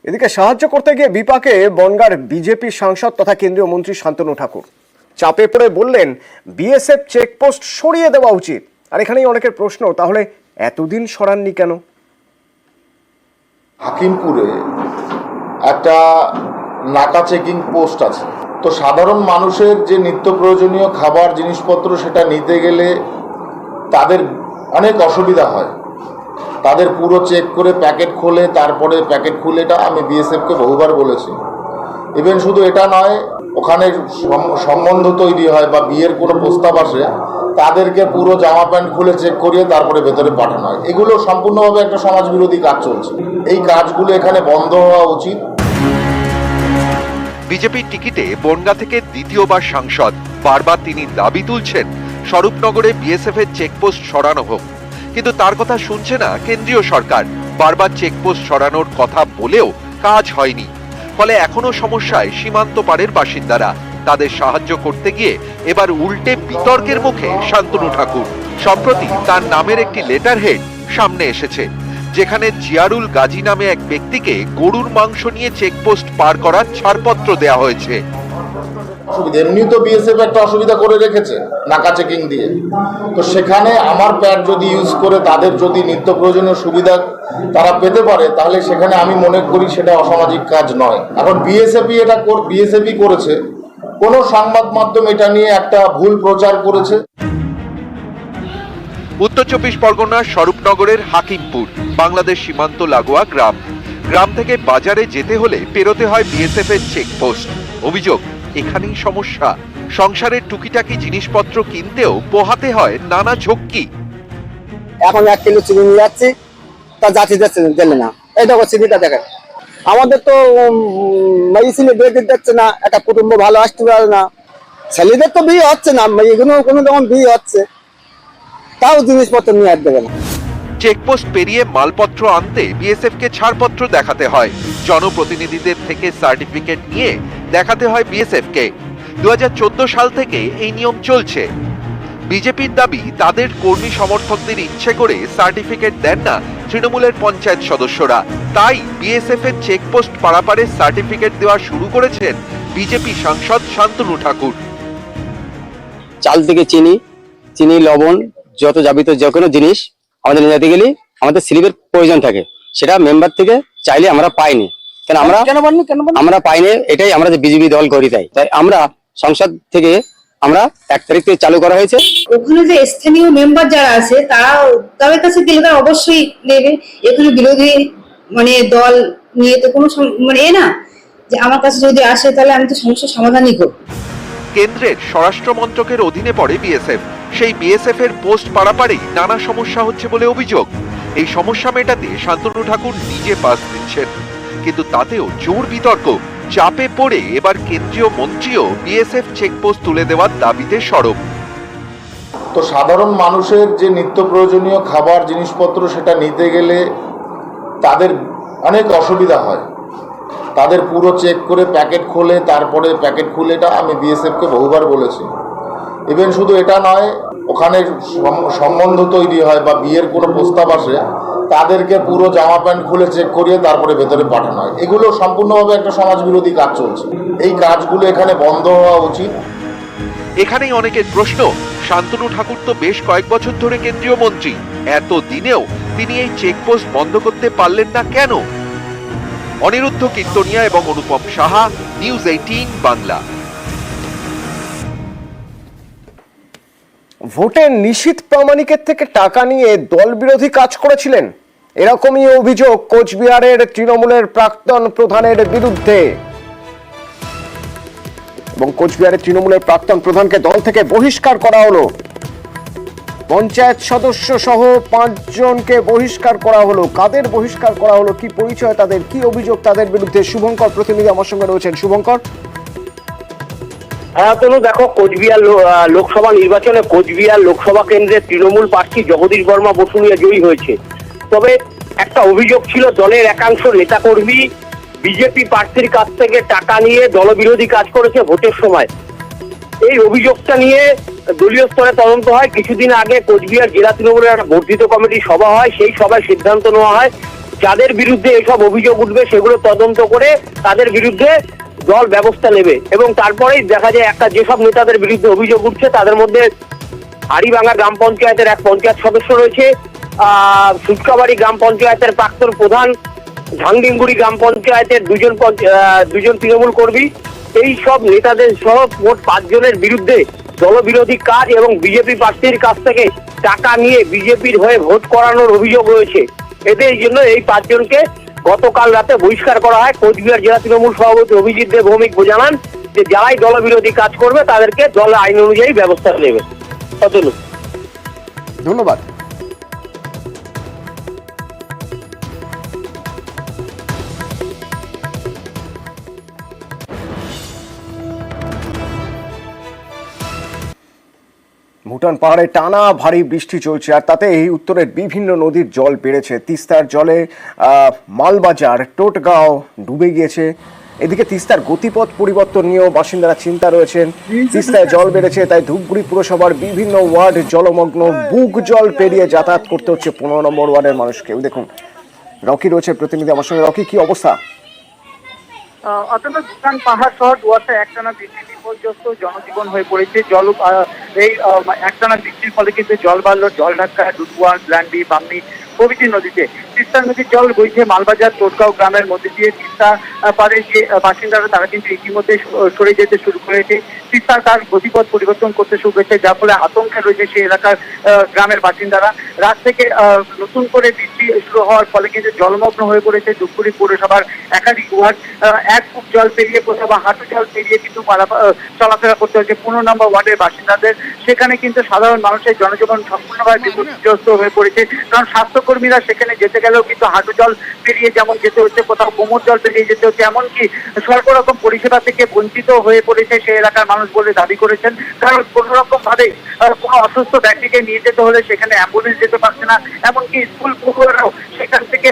এদিকে সাহায্য করতে গিয়ে বিপাকে বনগাঁর বিজেপি সাংসদ তথা কেন্দ্রীয় মন্ত্রী শান্তনু ঠাকুর চাপে পড়ে বললেন বিএসএফ চেকপোস্ট সরিয়ে দেওয়া উচিত। আর এখানেই অনেকের প্রশ্ন, তাহলে এতদিন সরাননি কেন? হাকিমপুরে একটা নাকা চেকিং পোস্ট আছে, তো সাধারণ মানুষের যে নিত্য প্রয়োজনীয় খাবার জিনিসপত্র সেটা নিতে গেলে তাদের অনেক অসুবিধা হয়। তাদের পুরো চেক করে প্যাকেট খোলে, তারপরে প্যাকেট খুলেটা আমি বিএসএফকে বহুবার বলেছি। ইভেন শুধু এটা নয়, ওখানে সম্বন্ধ তৈরি হয় বা বিয়ের কোনো প্রস্তাব আসে, তাদেরকে পুরো জামা প্যান্ট খুলে চেক করিয়ে তারপরে ভেতরে পাঠানো হয়। এগুলো সম্পূর্ণভাবে একটা সমাজবিরোধী কাজ চলছে। এই কাজগুলো এখানে বন্ধ হওয়া উচিত। বিজেপির টিকিটে বনগাঁ থেকে দ্বিতীয়বার সাংসদ, বারবার তিনি দাবি তুলছেন স্বরূপনগরে বিএসএফ এর চেকপোস্ট সরানো হোক, কিন্তু তার কথা শুনছে না কেন্দ্রীয় সরকার। বারবার চেকপোস্ট সরানোর কথা বলেও কাজ হয়নি, ফলে এখনো সমস্যায় সীমান্ত পারের বাসিন্দারা। তাদের সাহায্য করতে গিয়ে এবার উল্টে বিতর্কের মুখে শান্তনু ঠাকুর। সম্প্রতি তার নামের একটি লেটার হেড সামনে এসেছে, যেখানে জিয়ারুল গাজী নামে এক ব্যক্তিকে গরুর মাংস নিয়ে চেকপোস্ট পার করার ছাড়পত্র দেওয়া হয়েছে। এমনি তো বিএসএফ একটা অসুবিধা করে রেখেছে নাকা চেকিং দিয়ে, তো সেখানে আমার প্যাড যদি ইউজ করে তাদের যদি নিত্য প্রয়োজনীয় সুবিধা তারা পেতে পারে, তাহলে সেখানে আমি মনে করি সেটা অসামাজিক কাজ নয়। এখন বিএসএফই করেছে, কোন সংবাদ মাধ্যম এটা নিয়ে একটা ভুল প্রচার করেছে। উত্তর চব্বিশ পরগনার স্বরূপনগরের হাকিমপুর বাংলাদেশ সীমান্ত লাগোয়া গ্রাম। গ্রাম থেকে বাজারে যেতে হলে পেরোতে হয় বিএসএফ এর চেকপোস্ট। অভিযোগ, এখানেই সমস্যা। সংসারের টুকিটাকি জিনিসপত্র কিনতেও পোহাতে হয় নানা ঝক্কি। এখন 1 কিলো চিনি নিয়ে যাচ্ছি, তা যাচ্ছি দিলে না। এই দেখো চিনিটা দেখেন, আমাদের তো মেডিসিনে বেড দিচ্ছে না, একটা কুটুম্ব ভালো আসতে পারে না, ছেলেদের তো বিয়ে হচ্ছে না, এগুলো কোনো রকম বিয়ে হচ্ছে, তাও জিনিসপত্র নিয়ে আর দেবে না। চেকপোস্ট পেরিয়ে মালপত্র আনতে বিএসএফ কে ছাড়পত্র দেখাতে হয়, জনপ্রতিনিধিদের থেকে সার্টিফিকেট নিয়ে দেখাতে হয় বিএসএফ কে। 2014 সাল থেকে এই নিয়ম চলছে। বিজেপির দাবি, তাদের কর্মী সমর্থকদের ইচ্ছে করে সার্টিফিকেট দেন না তৃণমূলের পঞ্চায়েত সদস্যরা, তাই বিএসএফ এর চেকপোস্ট পারাপারে সার্টিফিকেট দেওয়া শুরু করেছেন বিজেপি সাংসদ শান্তনু ঠাকুর। চাল থেকে চিনি লবণ যত যাবিত যে কোনো জিনিস আমাদের নিয়ে যেতে গেলে আমাদের স্লিপের প্রয়োজন থাকে, সেটা মেম্বার থেকে চাইলে আমরা পাইনি। কেন আমরা পাইনি, এটাই আমরা যে বিজেপি দল করি, তাই আমরা সংসদ থেকে আমরা 1 তারিখ থেকে চালু করা হয়েছে। ওখানে যে স্থানীয় মেম্বার যারা আছে তারা তাদের কাছে গেলে তারা অবশ্যই নেবে। এখানে বিরোধী দল নিয়ে তো কোনো না, যে আমার কাছে যদি আসে তাহলে আমি তো সমস্যার সমাধানই করব। কেন্দ্রের স্বরাষ্ট্র মন্ত্রকের অধীনে পড়ে বিএসএফ। সেই বিএসএফ এর পোস্ট পারাপারেই নানা সমস্যা হচ্ছে বলে অভিযোগ। এই সমস্যা মেটাতে শান্তনু ঠাকুর নিজে পাস দিচ্ছেন, কিন্তু তাতেও জোর বিতর্ক। চাপে পড়ে এবার কেন্দ্রীয় মন্ত্রীও বিএসএফ চেকপোস্ট তুলে দেওয়ার দাবিতে সরব। তো সাধারণ মানুষের যে নিত্য প্রয়োজনীয় খাবার জিনিসপত্র সেটা নিতে গেলে তাদের অনেক অসুবিধা হয়। তাদের পুরো চেক করে প্যাকেট খোলে, তারপরে প্যাকেট খুলেটা আমি বিএসএফকে বহুবার বলেছি। ইভেন শুধু এটা নয়, ওখানে সম্বন্ধ তৈরি হয় বা বিয়ের কোনো প্রস্তাব আসে, তাদেরকে পুরো জামা প্যান্ট খুলে চেক করিয়ে তারপরে ভেতরে পাঠানো হয়। এগুলো সম্পূর্ণভাবে একটা সমাজবিরোধী কাজ চলছে। এই কাজগুলো এখানে বন্ধ হওয়া উচিত। এখানেই অনেকের প্রশ্ন, শান্তনু ঠাকুর তো বেশ কয়েক বছর ধরে কেন্দ্রীয় মন্ত্রী, এত দিনেও তিনি এই চেকপোস্ট বন্ধ করতে পারলেন না কেন? অনিরুদ্ধ কীর্তনিয়া এবং অনুপম সাহা, নিউজ 18 বাংলা। ভোটে নিশীথ প্রামাণিকের থেকে টাকা নিয়ে দল বিরোধী কাজ করেছিলেন, এরকমই অভিযোগ কোচবিহারের তৃণমূলের প্রাক্তন প্রধানের বিরুদ্ধে। এবং কোচবিহারের তৃণমূলের প্রাক্তন প্রধানকে দল থেকে বহিষ্কার করা হলো। পঞ্চায়েত সদস্য সহ 5 জনকে বহিষ্কার করা হলো। কাদের বহিষ্কার করা হলো, কি পরিচয় তাদের, কি অভিযোগ তাদের বিরুদ্ধে? শুভঙ্কর প্রতিনিধি আমার সঙ্গে রয়েছেন। শুভঙ্কর। হ্যাঁ তনু, দেখো, কোচবিহার লোকসভা নির্বাচনে কোচবিহার লোকসভা কেন্দ্রের তৃণমূল প্রার্থী জগদীশ বর্মা বসুনিয়া জয়ী হয়েছে। তবে একটা অভিযোগ ছিল, দলের একাংশ নেতাকর্মী বিজেপি প্রার্থীর কাছ থেকে টাকা নিয়ে দলবিরোধী কাজ করেছে ভোটের সময়। এই অভিযোগটা নিয়ে দলীয় স্তরে তদন্ত হয়। কিছুদিন আগে কোচবিহার জেলা তৃণমূলের একটা বর্ধিত কমিটির সভা হয়, সেই সভায় সিদ্ধান্ত নেওয়া হয় যাদের বিরুদ্ধে এসব অভিযোগ উঠবে সেগুলো তদন্ত করে তাদের বিরুদ্ধে দল ব্যবস্থা নেবে, এবং তারপরেই দেখা যায় একটা যেসব নেতাদের বিরুদ্ধে অভিযোগ উঠছে তাদের মধ্যে হাড়িভাঙা গ্রাম পঞ্চায়েতের এক পঞ্চায়েত সদস্য রয়েছে, সুটকাবাড়ি গ্রাম পঞ্চায়েতের প্রাক্তন প্রধান, ঝাংডিঙ্গুড়ি গ্রাম পঞ্চায়েতের দুজন তৃণমূল কর্মী, এই সব নেতাদের সহ মোট 5 জনের বিরুদ্ধে দলবিরোধী কাজ এবং বিজেপি প্রার্থীর কাছ থেকে টাকা নিয়ে বিজেপির হয়ে ভোট করানোর অভিযোগ রয়েছে। এদের জন্য এই 5 জনকে গতকাল রাতে বহিষ্কার করা হয়। কোচবিহার জেলা তৃণমূল সভাপতি অভিজিৎ দেব ভৌমিক জানান যে যারাই দলবিরোধী কাজ করবে তাদেরকে দল আইন অনুযায়ী ব্যবস্থা নেবে। অতনু, ধন্যবাদ। ভুটান পাহাড়ে টানা ভারী বৃষ্টি চলছে, আর তাতে এই উত্তরের বিভিন্ন নদীর জল বেড়েছে। তিস্তার জলে মালবাজার, টোটগাঁও ডুবে গিয়েছে। এদিকে তিস্তার গতিপথ পরিবর্তন নিয়েও বাসিন্দারা চিন্তা রয়েছেন। তিস্তায় জল বেড়েছে, তাই ধূপগুড়ি পুরসভার বিভিন্ন ওয়ার্ড জলমগ্ন। বুক জল পেরিয়ে যাতায়াত করতে হচ্ছে 15 নম্বর ওয়ার্ডের মানুষকে। দেখুন, রকি রয়েছে প্রতিনিধি আমার সঙ্গে। রকি, কি অবস্থা? অত্যন্ত ভুটান পাহাড় সহ ডুয়ার্সে একটানা বৃষ্টি বিপর্যস্ত জনজীবন হয়ে পড়েছে। এই একটানা বৃষ্টির ফলে কিন্তু জল বাড়লো জলঢাকা, ডুডুয়া, গ্ল্যান্ডি, বামনি প্রভৃতি নদীতে। তিস্তা নদীর জল বইছে মালবাজার, টোটগাঁও গ্রামের মধ্যে দিয়ে। তিস্তা পারে যে বাসিন্দারা তারা কিন্তু ইতিমধ্যে সরে যেতে শুরু করেছে। তিস্তা তার গতিপথ পরিবর্তন করতে শুরু করেছে, যার ফলে আতঙ্কে রয়েছে সেই এলাকার গ্রামের বাসিন্দারা। রাত থেকে নতুন করে বৃষ্টি শুরু হওয়ার ফলে কিন্তু জলমগ্ন হয়ে পড়েছে ধূপগুড়ি পৌরসভার একাধিক ওয়ার্ড। 1 ফুট জল পেরিয়ে কোথাও বা হাঁটু জল পেরিয়ে কিন্তু চলাফেরা করতে হচ্ছে 15 নম্বর ওয়ার্ডের বাসিন্দাদের। সেখানে কিন্তু সাধারণ মানুষের জনজীবন সম্পূর্ণভাবে বিপর্যস্ত হয়ে পড়েছে, কারণ স্বাস্থ্যকর্মীরা সেখানে যেতে গেলেও কিন্তু হাঁটু জল পেরিয়ে যেমন যেতে হচ্ছে, কোথাও কোমর জল পেরিয়ে যেতে হচ্ছে, এমনকি সর্বরকম পরিষেবা থেকে বঞ্চিত হয়ে পড়েছে সেই এলাকার মানুষ বলে দাবি করেছেন। কারণ কোনো রকম ভাবে কোনো অসুস্থ ব্যক্তিকে নিয়ে যেতে হলে সেখানে অ্যাম্বুলেন্স যেতে পারছে না, এমনকি স্কুল পড়ুয়ারাও সেখান থেকে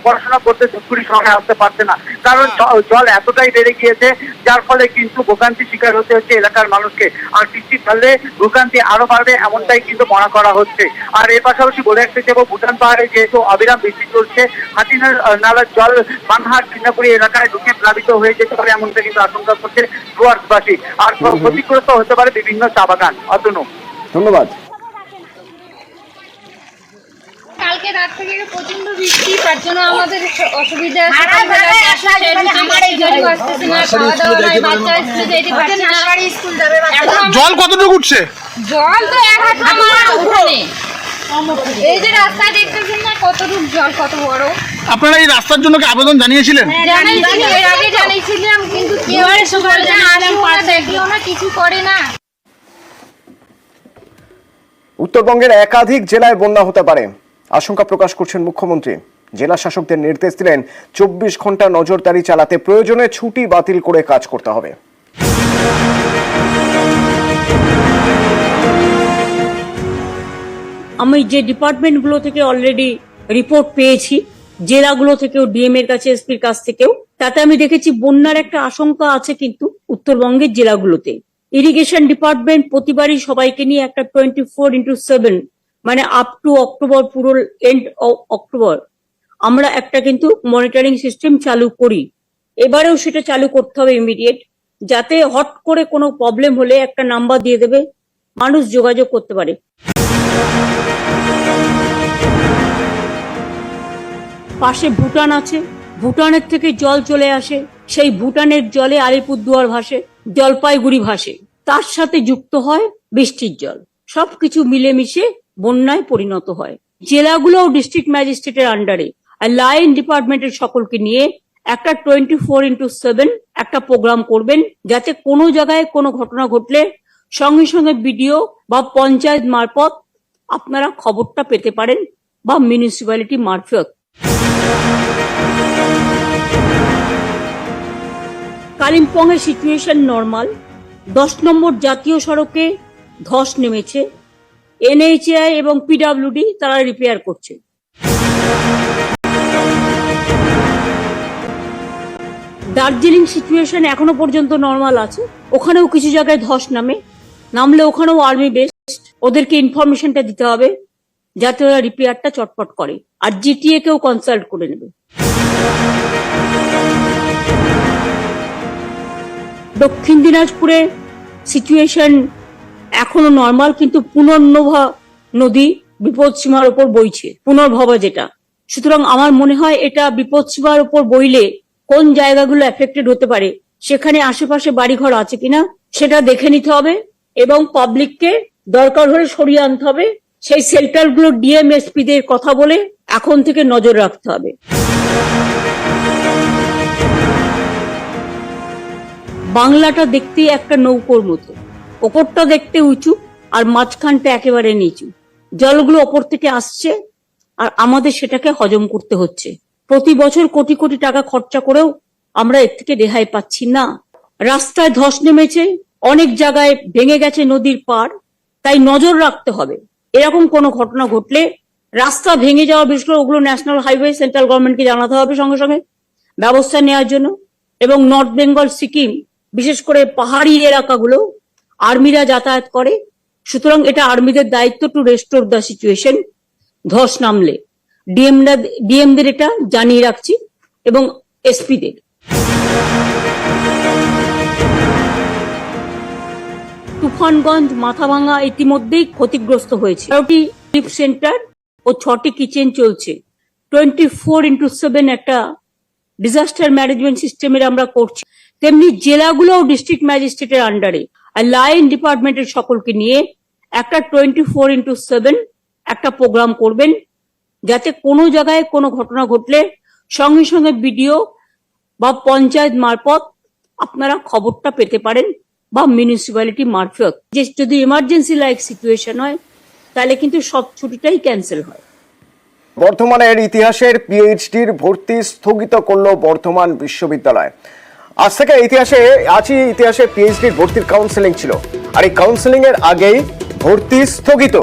পড়াশোনা করতে ধূপগুড়ি শহরে আসতে পারছে না, কারণ জল এতটাই বেড়ে গিয়েছে, যার ফলে কিন্তু ভোগান্তির শিকার হতে হচ্ছে এলাকার মানুষকে। আর বৃষ্টি ফলে ভোগান্তি আরো বাড়বে এমনটাই কিন্তু মনে করা হচ্ছে। আর এর পাশাপাশি বলে রাখতে চাইবো, ভুটান পাহাড়ে যেহেতু অবিরাম বৃষ্টি চলছে, হাতিনার নালার জল বানহাট চিন্নাপুরি এলাকায় ঢুকে প্লাবিত হয়ে যেতে পারে এমনটা কিন্তু আশঙ্কা করছে ডুয়ার্সবাসী। আর ক্ষতিগ্রস্ত হতে পারে বিভিন্ন চা বাগান। অতনু, ধন্যবাদ। কালকে রাত থেকে প্রচন্ড বৃষ্টি, তার জন্য আমাদের অসুবিধা জল কতটুকু উঠছে? জল তো 1 হাত আমার উপরে। এই যে রাস্তা দেখতেছেন না কতটুকু জল, কত বড়। আপনারা এই রাস্তার জন্য কি আবেদন জানিয়েছিলেন? এর আগে জানিয়েছিলাম, কিন্তু কেউ কিছু করে না। উত্তরবঙ্গের একাধিক জেলায় বন্যা হতে পারে আশঙ্কা প্রকাশ করছেন মুখ্যমন্ত্রী। জেলা শাসকদের নির্দেশ দিলেন 24 ঘন্টা নজরদারি চালাতে, প্রয়োজনে ছুটি বাতিল করে কাজ করতে হবে। আমি যে ডিপার্টমেন্টগুলো থেকে অলরেডি রিপোর্ট পেয়েছি, জেলাগুলো থেকেও, ডিএম এর কাছে, এসপির কাছ থেকেও, তাতে আমি দেখেছি বন্যার একটা আশঙ্কা আছে কিন্তু উত্তরবঙ্গের জেলাগুলোতে। ইরিগেশন ডিপার্টমেন্ট প্রতিবারই সবাইকে নিয়ে একটা 24x7 মানে আপ টু অক্টোবর, পুরো এন্ড অক্টোবর আমরা একটা কিন্তু মনিটরিং সিস্টেম চালু করি। এবারেও সেটা চালু করতে হবে ইমিডিয়েট, যাতে হট করে কোনো প্রবলেম হলে একটা নাম্বার দিয়ে দেবে, মানুষ যোগাযোগ করতে পারে। পাশে ভুটান আছে, ভুটানের থেকে জল চলে আসে, সেই ভুটানের জলে আলিপুরদুয়ার ভাসে, জলপাইগুড়ি ভাসে, তার সাথে যুক্ত হয় বৃষ্টির জল, সবকিছু মিলেমিশে বন্যায় পরিণত হয়। জেলাগুলোও ডিস্ট্রিক্ট ম্যাজিস্ট্রেটের আন্ডারে, আর লাইন ডিপার্টমেন্টের সকলকে নিয়ে একটা 24x7 একটা প্রোগ্রাম করবেন, যাতে কোনো জায়গায় কোনো ঘটনা ঘটলে সঙ্গে সঙ্গে বিডিও বা পঞ্চায়েত মারফত আপনারা খবরটা পেতে পারেন, বা মিউনিসিপ্যালিটি মারফত। কালিম্পং এর সিচুয়েশন নর্মাল। 10 নম্বর জাতীয় সড়কে ধস নেমেছে, এনএইচএআই এবং পিডব্লিউডি তারা রিপেয়ার করছে। দার্জিলিং সিচুয়েশন এখনো পর্যন্ত নর্মাল আছে, ওখানেও কিছু জায়গায় ধস নামলে ওখানেও আর্মি বেস, ওদেরকে ইনফরমেশনটা দিতে হবে। যাতে ওরা রিপেয়ারটা চটপট করে, আর জিটিএ কেও কনসাল্ট করে নেবে। দক্ষিণ দিনাজপুরে সিচুয়েশন এখনো নর্মাল, কিন্তু পুনর্নভা নদী বিপদসীমার উপর বইছে, পুনর্ভবা যেটা। সুতরাং আমার মনে হয় এটা বিপদসীমার উপর বইলে কোন জায়গাগুলো এফেক্টেড হতে পারে, সেখানে আশেপাশে বাড়িঘর আছে কিনা সেটা দেখে নিতে হবে, এবং পাবলিককে দরকার হলে সরিয়ে আনতে হবে। সেই শেল্টারগুলো ডিএমএসপিদের কথা বলে এখন থেকে নজর রাখতে হবে। বাংলাটা দেখতে একটা নৌকোর মতো, ওপরটা দেখতে উঁচু আর মাঝখানটা একেবারে নিচু। জলগুলো ওপর থেকে আসছে আর আমাদের সেটাকে হজম করতে হচ্ছে। প্রতি বছর কোটি কোটি টাকা খরচা করেও আমরা এর থেকে রেহাই পাচ্ছি না। রাস্তায় ধস নেমেছে, অনেক জায়গায় ভেঙে গেছে নদীর পাড়, তাই নজর রাখতে হবে। এরকম কোনো ঘটনা ঘটলে রাস্তা ভেঙে যাওয়া, বিশেষ করে ওগুলো ন্যাশনাল হাইওয়ে, সেন্ট্রাল গভর্নমেন্টকে জানাতে হবে সঙ্গে সঙ্গে ব্যবস্থা নেওয়ার জন্য। এবং নর্থ বেঙ্গল, সিকিম, বিশেষ করে পাহাড়ি এলাকাগুলো আর্মিরা যাতায়াত করে, সুতরাং এটা আর্মিদের দায়িত্ব টু রেস্টোর দ্য সিচুয়েশন। ধস নামলে ডিএমদের এটা জানিয়ে রাখছি এবং এসপিদের। তুফানগঞ্জ, মাথাভাঙা ইতিমধ্যেই ক্ষতিগ্রস্ত হয়েছে। 13টি রিলিফ সেন্টার ও 6টি কিচেন চলছে। 24x7 একটা ডিজাস্টার ম্যানেজমেন্ট সিস্টেমের আমরা করছি। তেমনি জেলাগুলোও ডিস্ট্রিক্ট ম্যাজিস্ট্রেটের আন্ডারে আর লাইন ডিপার্টমেন্টের সকলকে নিয়ে একটা 24x7 একটা প্রোগ্রাম করবেন, যাতে কোনো জায়গায় কোনো ঘটনা ঘটলে সঙ্গে সঙ্গে বিডিও বা পঞ্চায়েত মারফত আপনারা খবরটা পেতে পারেন, বা মিউনিসিপ্যালিটি মারফত। যে যদি এমার্জেন্সি লাইক সিচুয়েশন হয় তাহলে কিন্তু সব ছুটিটাই ক্যান্সেল হয়। বর্ধমানের ইতিহাসের পিএইচডির ভর্তি স্থগিত করলো বর্ধমান বিশ্ববিদ্যালয়। আজ থেকে ইতিহাসে পিএইচডির ভর্তির কাউন্সেলিং ছিল, আর এই কাউন্সেলিং এর আগেই ভর্তি স্থগিত।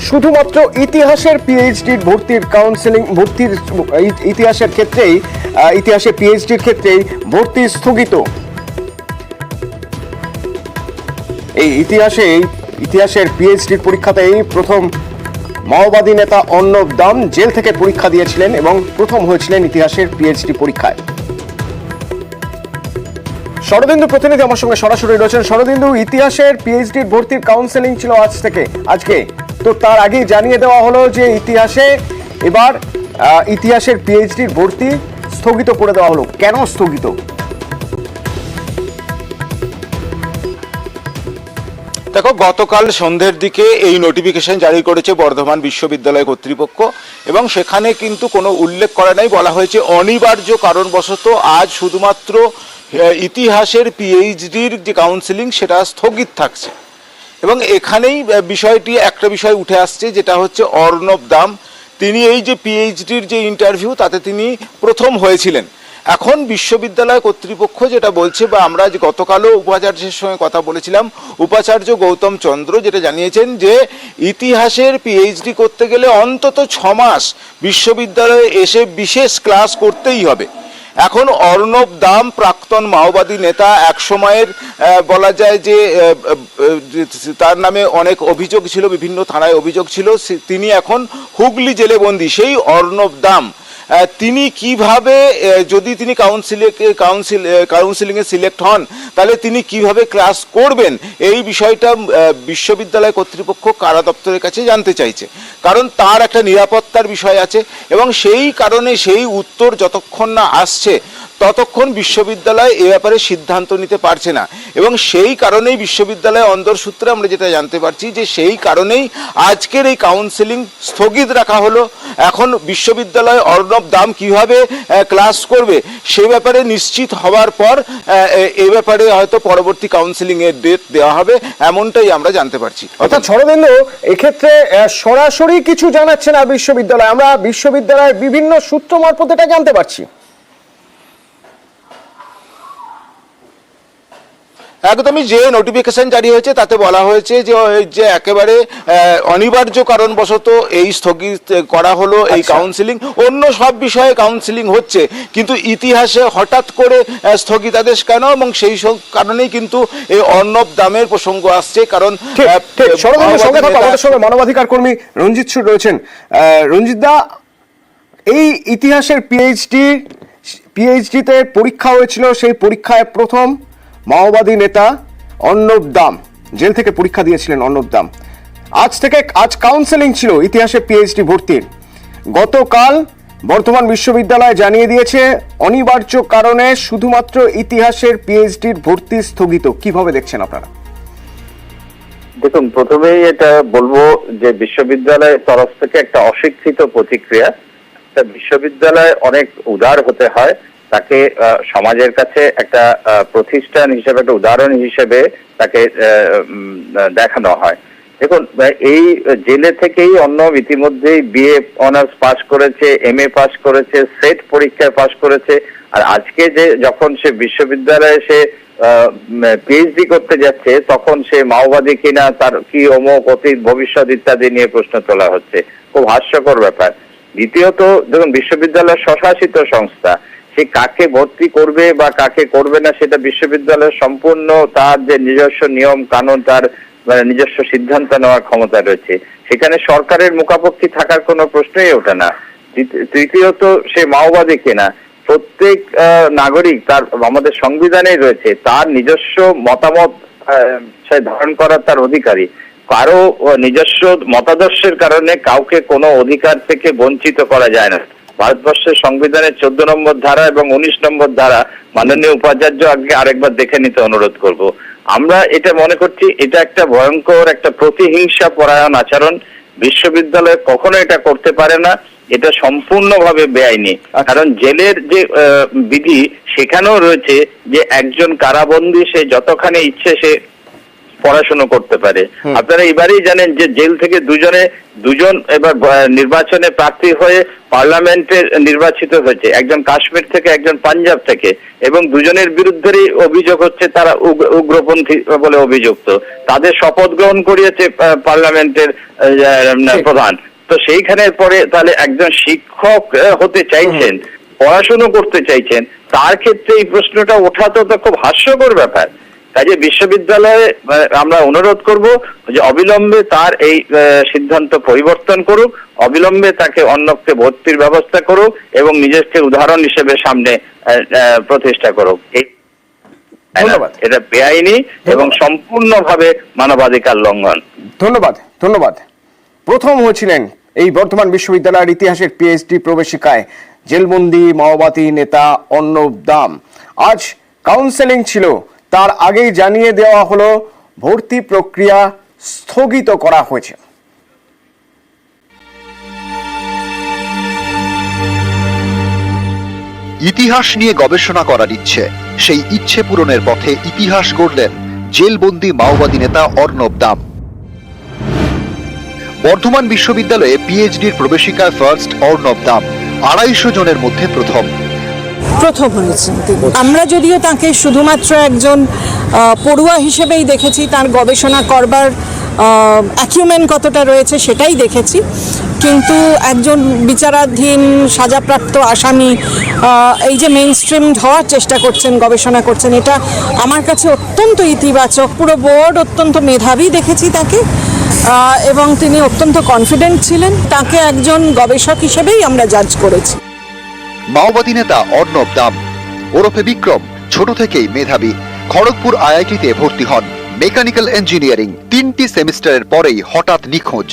শুধুমাত্র ইতিহাসের পিএইচডির ভর্তির ইতিহাসের ক্ষেত্রেই, ইতিহাসে পিএইচডির ক্ষেত্রেই ভর্তি স্থগিত। এই ইতিহাসের পিএইচডির পরীক্ষাতেই প্রথম মাওবাদী নেতা অর্ণব দাম জেল থেকে পরীক্ষা দিয়েছিলেন এবং প্রথম হয়েছিলেন ইতিহাসের পিএইচডি পরীক্ষায়। শরদিন্দু প্রতিনিধি আমার সঙ্গে সরাসরি রয়েছেন। শরদিন্দু, ইতিহাসের পিএইচডির ভর্তির কাউন্সেলিং ছিল আজকে, তো তার আগেই জানিয়ে দেওয়া হলো যে এবার ইতিহাসের পিএইচডির ভর্তি স্থগিত করে দেওয়া হলো। কেন স্থগিত? দেখো, গতকাল সন্ধ্যের দিকে এই নোটিফিকেশন জারি করেছে বর্ধমান বিশ্ববিদ্যালয় কর্তৃপক্ষ, এবং সেখানে কিন্তু কোনো উল্লেখ করা নাই। বলা হয়েছে অনিবার্য কারণবশত আজ শুধুমাত্র ইতিহাসের পিএইচডির যে কাউন্সেলিং সেটা স্থগিত থাকছে। এবং এখানেই একটা বিষয় উঠে আসছে, যেটা হচ্ছে অর্ণব দাম। তিনি এই যে পিএইচডির যে ইন্টারভিউ, তাতে তিনি প্রথম হয়েছিলেন। এখন বিশ্ববিদ্যালয় কর্তৃপক্ষ যেটা বলছে, বা আমরা গতকালও উপাচার্যের সঙ্গে কথা বলেছিলাম, উপাচার্য গৌতম চন্দ্র যেটা জানিয়েছেন যে ইতিহাসের পিএইচডি করতে গেলে অন্তত 6 মাস বিশ্ববিদ্যালয়ে এসে বিশেষ ক্লাস করতেই হবে। এখন অর্ণব দাম প্রাক্তন মাওবাদী নেতা, এক সময়ের বলা যায় যে তার নামে অনেক অভিযোগ ছিল, বিভিন্ন থানায় অভিযোগ ছিল। তিনি এখন হুগলি জেলে বন্দী। সেই অর্ণব দাম তিনি কিভাবে, যদি তিনি কাউন্সিলিংয়ে সিলেক্ট হন, তাহলে তিনি কিভাবে ক্লাস করবেন, এই বিষয়টা বিশ্ববিদ্যালয় কর্তৃপক্ষ কারা দপ্তরের কাছে জানতে চাইছে। কারণ তার একটা নিরাপত্তার বিষয় আছে, এবং সেই কারণে সেই উত্তর যতক্ষণ না আসছে ততক্ষণ বিশ্ববিদ্যালয় এ ব্যাপারে সিদ্ধান্ত নিতে পারছে না। এবং সেই কারণেই বিশ্ববিদ্যালয় অন্তর্সূত্রে আমরা যেটা জানতে পারছি, যে সেই কারণেই আজকের এই কাউন্সেলিং স্থগিত রাখা হলো। এখন বিশ্ববিদ্যালয় অর্ণব দাম কিভাবে ক্লাস করবে সে ব্যাপারে নিশ্চিত হওয়ার পর এ ব্যাপারে হয়তো পরবর্তী কাউন্সেলিং এর ডেট দেওয়া হবে, এমনটাই আমরা জানতে পারছি। অর্থাৎ শরদিন্দু, এক্ষেত্রে সরাসরি কিছু জানাচ্ছে না বিশ্ববিদ্যালয়, আমরা বিশ্ববিদ্যালয়ের বিভিন্ন সূত্র মারফত এটা জানতে পারছি। একদমই যে নোটিফিকেশন জারি হয়েছে তাতে বলা হয়েছে যে একেবারে অনিবার্য কারণবশত এই স্থগিত করা হলো এই কাউন্সিলিং। অন্য সব বিষয়ে কাউন্সিলিং হচ্ছে, কিন্তু ইতিহাসে হঠাৎ করে স্থগিতাদেশ কেন, এবং সেই কারণেই কিন্তু এই অর্ণব দামের প্রসঙ্গ আসছে। কারণ আমাদের সঙ্গে মানবাধিকার কর্মী রঞ্জিত সুর রয়েছেন। রঞ্জিত দা, এই ইতিহাসের পিএইচডিতে পরীক্ষা হয়েছিল, সেই পরীক্ষায় প্রথম মাওবাদী নেতা অর্ণব দাম জেল থেকে পরীক্ষা দিয়েছিলেন। অর্ণব দাম আজ কাউন্সেলিং ছিল ইতিহাসে পিএইচডি ভর্তির। গতকাল বর্ধমান বিশ্ববিদ্যালয় জানিয়ে দিয়েছে অনিবার্য কারণে শুধুমাত্র ইতিহাসের পিএইচডির ভর্তি স্থগিত। কিভাবে দেখছেন আপনারা? দেখুন, প্রথমেই এটা বলবো যে বিশ্ববিদ্যালয়ের তরফ থেকে একটা অশিক্ষিত প্রতিক্রিয়া। বিশ্ববিদ্যালয় অনেক উদার হতে হয়, তাকে সমাজের কাছে একটা প্রতিষ্ঠান হিসেবে, একটা উদাহরণ হিসেবে তাকে দেখানো হয়। দেখুন, এই জেলে থেকেই অর্ণব ইতিমধ্যেই বিএ অনার্স পাস করেছে, এমএ পাস করেছে, সেট পরীক্ষায় পাস করেছে, আর আজকে যখন সে বিশ্ববিদ্যালয়ে সে পিএইচডি করতে যাচ্ছে তখন সে মাওবাদী কিনা, তার কি অমুক অতীত ভবিষ্যৎ ইত্যাদি নিয়ে প্রশ্ন তোলা হচ্ছে। খুব হাস্যকর ব্যাপার। দ্বিতীয়ত, দেখুন, বিশ্ববিদ্যালয় স্বশাসিত সংস্থা, সে কাকে ভর্তি করবে বা কাকে করবে না সেটা বিশ্ববিদ্যালয়ের সম্পূর্ণ তার যে নিজস্ব নিয়ম কানুন, তার নিজস্ব সিদ্ধান্ত নেওয়ার ক্ষমতা রয়েছে। সেখানে সরকারের মুখাপেক্ষি থাকার কোনো প্রশ্নই ওঠে না। তৃতীয়ত, সে মাওবাদী কিনা, প্রত্যেক নাগরিক, তার আমাদের সংবিধানেই রয়েছে, তার নিজস্ব মতামত সে ধারণ করার তার অধিকারী। কারো নিজস্ব মতাদর্শের কারণে কাউকে কোনো অধিকার থেকে বঞ্চিত করা যায় না। ভারতবর্ষের সংবিধানের 14 নম্বর ধারা এবং 19 নম্বর ধারা মাননীয় উপাচার্য আগে আরেকবার দেখে নিতে অনুরোধ করব। আমরা এটা মনে করছি এটা একটা ভয়ঙ্কর, একটা প্রতিহিংসা পরায়ণ আচরণ। বিশ্ববিদ্যালয় কখনো এটা করতে পারে না, এটা সম্পূর্ণভাবে বেআইনি। কারণ জেলের যে বিধি সেখানেও রয়েছে যে একজন কারাবন্দী সে যতখানি ইচ্ছে সে পড়াশোনা করতে পারে। আপনারা এবারেই জানেন যে জেল থেকে দুজন এবার নির্বাচনে প্রার্থী হয়ে পার্লামেন্টে নির্বাচিত হয়েছে, একজন কাশ্মীর থেকে, একজন পাঞ্জাব থেকে, এবং দুজনের বিরুদ্ধেই অভিযোগ হচ্ছে তারা উগ্রপন্থী বলে অভিযুক্ত। তাদের শপথ গ্রহণ করিয়েছে পার্লামেন্টের প্রধান। তো সেইখানে পরে তাহলে একজন শিক্ষক হতে চাইছেন, পড়াশোনা করতে চাইছেন, তার ক্ষেত্রে এই প্রশ্নটা ওঠা তো খুব হাস্যকর ব্যাপার। কাজে বিশ্ববিদ্যালয়ে আমরা অনুরোধ করব যে অবিলম্বে তার এই সিদ্ধান্ত পরিবর্তন করুক, অবিলম্বে তাকে অর্ণবকে ভর্তির ব্যবস্থা করুক এবং নিজেকে উদাহরণ হিসেবে সামনে প্রতিষ্ঠা করুক। এটা বেআইনি এবং সম্পূর্ণভাবে মানবাধিকার লঙ্ঘন। ধন্যবাদ। প্রথম হয়েছিলেন এই বর্ধমান বিশ্ববিদ্যালয়ের ইতিহাসের পিএইচডি প্রবেশিকায় জেলবন্দি মাওবাদী নেতা অর্ণব দাম। আজ কাউন্সেলিং ছিল, তার আগেই জানিয়ে দেওয়া হলো ভর্তি প্রক্রিয়া স্থগিত করা হয়েছে। ইতিহাস নিয়ে গবেষণা করার ইচ্ছে, সেই ইচ্ছে পূরণের পথে ইতিহাস গড়লেন জেলবন্দি মাওবাদী নেতা অর্ণব দাম। বর্ধমান বিশ্ববিদ্যালয়ে পিএইচডির প্রবেশিকায় ফার্স্ট অর্ণব দাম, 250 জনের মধ্যে প্রথম হয়েছেন। আমরা যদিও তাকে শুধুমাত্র একজন পড়ুয়া হিসেবেই দেখেছি, তার গবেষণা করবার অ্যাকিউমেন্ট কতটা রয়েছে সেটাই দেখেছি, কিন্তু একজন বিচারাধীন সাজাপ্রাপ্ত আসামি এই যে মেইন স্ট্রিম হওয়ার চেষ্টা করছেন, গবেষণা করছেন, এটা আমার কাছে অত্যন্ত ইতিবাচক। পুরো বোর্ড অত্যন্ত মেধাবী দেখেছি তাকে, এবং তিনি অত্যন্ত কনফিডেন্ট ছিলেন। তাকে একজন গবেষক হিসেবেই আমরা জাজ করেছি। মাওবাদী নেতা অর্ণব দাম ওরফে বিক্রম ছোট থেকেই মেধাবী। খড়গপুর আইআইটিতে ভর্তি হন মেকানিক্যাল ইঞ্জিনিয়ারিং। 3টি সেমিস্টারের পরেই হঠাৎ নিখোঁজ।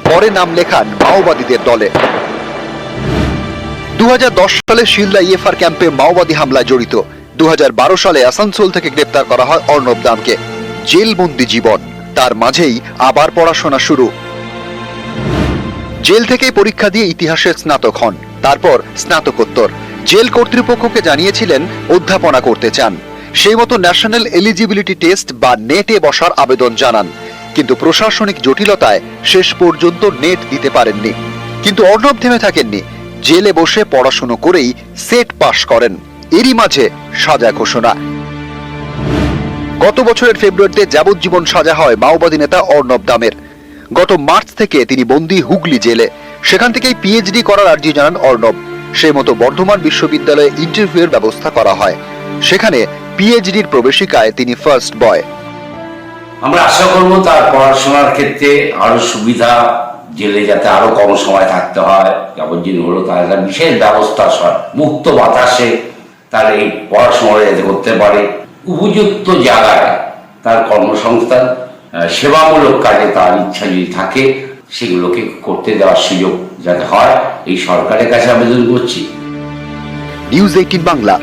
পরে নাম লেখান মাওবাদীদের দলে। 2010 সালে শিলদা ইএফআর ক্যাম্পে মাওবাদী হামলায় জড়িত। 2012 সালে আসানসোল থেকে গ্রেপ্তার করা হয় অর্ণব দামকে। জেলবন্দি জীবন, তার মাঝেই আবার পড়াশোনা শুরু। জেল থেকেই পরীক্ষা দিয়ে ইতিহাসের স্নাতক হন, তারপর স্নাতকোত্তর। জেল কর্তৃপক্ষকে জানিয়েছিলেন অধ্যাপনা করতে চান, সেই মতো ন্যাশনাল এলিজিবিলিটি টেস্ট বা নেটে বসার আবেদন জানান, কিন্তু প্রশাসনিক জটিলতায় শেষ পর্যন্ত নেট দিতে পারেননি। কিন্তু অর্ণব থেমে থাকেননি, জেলে বসে পড়াশুনো করেই সেট পাশ করেন। এরই মাঝে সাজা ঘোষণা। গত বছরের ফেব্রুয়ারিতে যাবজ্জীবন সাজা হয় মাওবাদী নেতা অর্ণব দামের। গত মার্চ থেকে তিনি বন্দী হুগলি জেলে। সেখান থেকেই পিএইচডি করার আর্জি জানান অর্ণব। সেই মতো বর্ধমান বিশ্ববিদ্যালয়ে ইন্টারভিউয়ের ব্যবস্থা করা হয়। সেখানে পিএইচডির প্রবেশিকায় তিনি ফার্স্ট বয়। আমরা আশা করব তার পড়াশোনার ক্ষেত্রে আরো সুবিধা, জেলে যাতে আরো কম সময় থাকতে হয়, যাবজ্জীবন হলো তার একটা বিশেষ ব্যবস্থা, মুক্ত বাতাসে তার এই পড়াশোনা যাতে করতে পারে, উপযুক্ত জায়গায় তার কর্মসংস্থান, সেবামূলক কাজে তার ইচ্ছা যদি থাকে সেগুলোকে করতে দেওয়ার সুযোগ যাতে হয় এই সরকারের কাছে আবেদন করছি। নিউজ 18 বাংলা।